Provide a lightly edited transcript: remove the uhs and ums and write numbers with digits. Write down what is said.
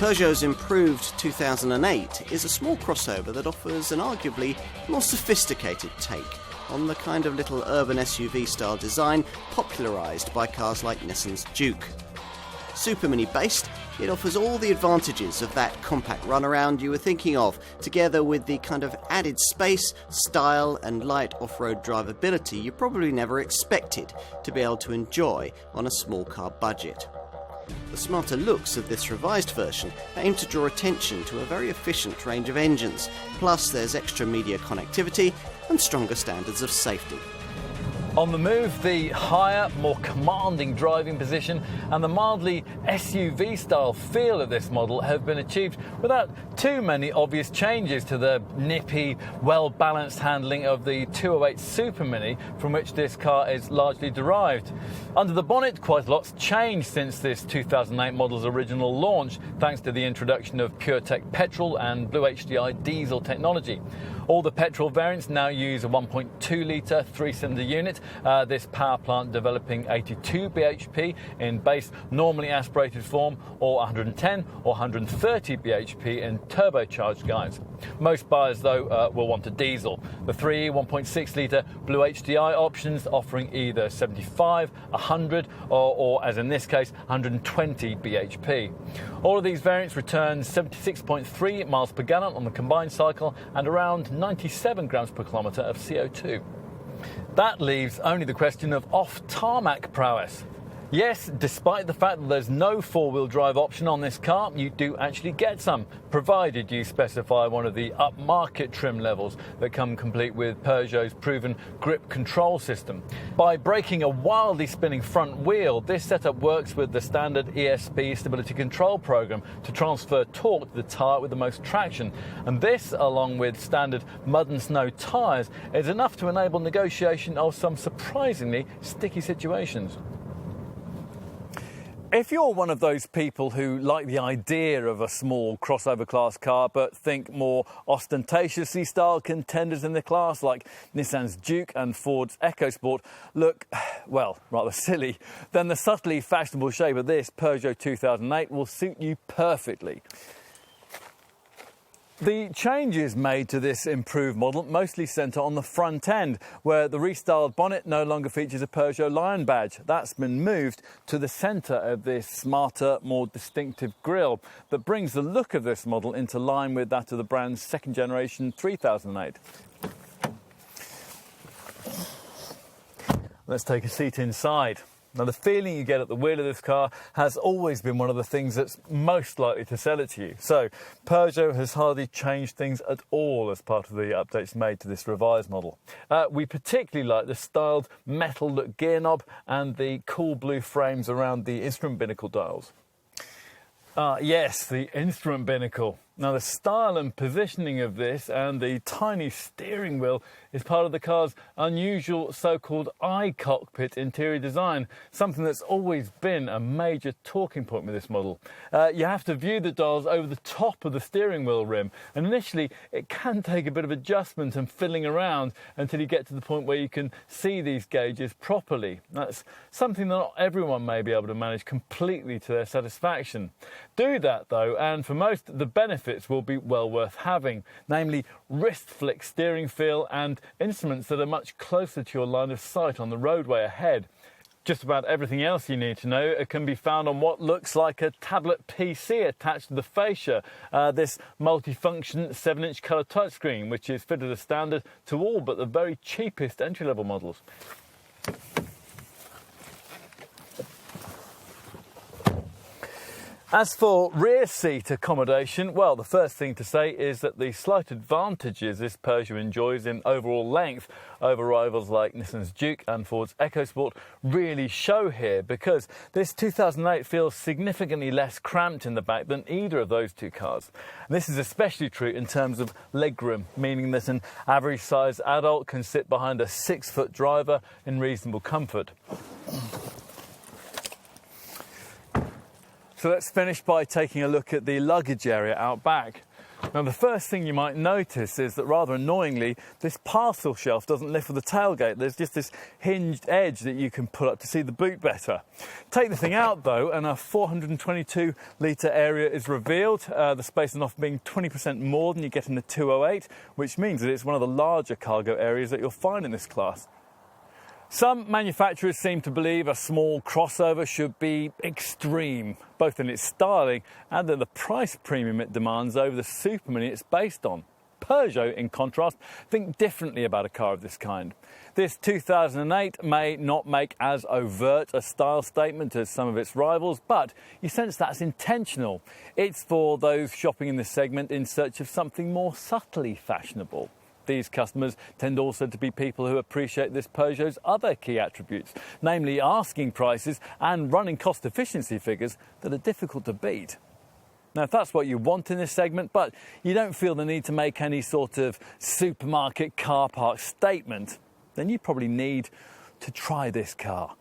Peugeot's improved 2008 is a small crossover that offers an arguably more sophisticated take on the kind of little urban SUV-style design popularised by cars like Nissan's Juke. Super Mini based, it offers all the advantages of that compact runaround you were thinking of, together with the kind of added space, style and light off-road drivability you probably never expected to be able to enjoy on a small car budget. The smarter looks of this revised version aim to draw attention to a very efficient range of engines, plus there's extra media connectivity and stronger standards of safety. On the move, the higher, more commanding driving position and the mildly SUV-style feel of this model have been achieved without too many obvious changes to the nippy, well-balanced handling of the 208 Super Mini, from which this car is largely derived. Under the bonnet, quite a lot's changed since this 2008 model's original launch, thanks to the introduction of PureTech petrol and Blue HDI diesel technology. All the petrol variants now use a 1.2-litre three-cylinder unit, this power plant developing 82 bhp in base normally aspirated form, or 110 or 130 bhp in turbocharged guise. Most buyers, though, will want a diesel. The three 1.6-litre Blue HDI options offering either 75, 100 or, as in this case, 120 bhp. All of these variants return 76.3 miles per gallon on the combined cycle and around 97 grams per kilometre of CO2. That leaves only the question of off-tarmac prowess. Yes, despite the fact that there's no four-wheel drive option on this car, you do actually get some, provided you specify one of the upmarket trim levels that come complete with Peugeot's proven grip control system. By breaking a wildly spinning front wheel, this setup works with the standard ESP stability control program to transfer torque to the tyre with the most traction. And this, along with standard mud and snow tyres, is enough to enable negotiation of some surprisingly sticky situations. If you're one of those people who like the idea of a small crossover class car but think more ostentatiously styled contenders in the class like Nissan's Juke and Ford's EcoSport look, well, rather silly, then the subtly fashionable shape of this Peugeot 2008 will suit you perfectly. The changes made to this improved model mostly centre on the front end, where the restyled bonnet no longer features a Peugeot Lion badge. That's been moved to the centre of this smarter, more distinctive grille that brings the look of this model into line with that of the brand's second generation 3008. Let's take a seat inside. Now, the feeling you get at the wheel of this car has always been one of the things that's most likely to sell it to you. So, Peugeot has hardly changed things at all as part of the updates made to this revised model. We particularly like the styled metal look gear knob and the cool blue frames around the instrument binnacle dials. Yes, the instrument binnacle. Now, the style and positioning of this and the tiny steering wheel is part of the car's unusual so-called I-cockpit interior design, something that's always been a major talking point with this model. You have to view the dials over the top of the steering wheel rim, and initially it can take a bit of adjustment and fiddling around until you get to the point where you can see these gauges properly. That's something that not everyone may be able to manage completely to their satisfaction. Do that, though, and for most, the benefits will be well worth having, namely wrist flick steering feel and instruments that are much closer to your line of sight on the roadway ahead. Just about everything else you need to know can be found on what looks like a tablet PC attached to the fascia, this multifunction 7-inch colour touchscreen, which is fitted as standard to all but the very cheapest entry-level models. As for rear seat accommodation, well, the first thing to say is that the slight advantages this Peugeot enjoys in overall length over rivals like Nissan's Juke and Ford's EcoSport really show here, because this 2008 feels significantly less cramped in the back than either of those two cars. And this is especially true in terms of legroom, meaning that an average-sized adult can sit behind a 6-foot driver in reasonable comfort. So let's finish by taking a look at the luggage area out back. Now, the first thing you might notice is that, rather annoyingly, this parcel shelf doesn't lift with the tailgate. There's just this hinged edge that you can pull up to see the boot better. Take the thing out, though, and a 422-litre area is revealed, the space enough being 20% more than you get in the 208, which means that it's one of the larger cargo areas that you'll find in this class. Some manufacturers seem to believe a small crossover should be extreme, both in its styling and in the price premium it demands over the Super Mini it's based on. Peugeot, in contrast, think differently about a car of this kind. This 2008 may not make as overt a style statement as some of its rivals, but you sense that's intentional. It's for those shopping in this segment in search of something more subtly fashionable. These customers tend also to be people who appreciate this Peugeot's other key attributes, namely asking prices and running cost efficiency figures that are difficult to beat. Now, if that's what you want in this segment, but you don't feel the need to make any sort of supermarket car park statement, then you probably need to try this car.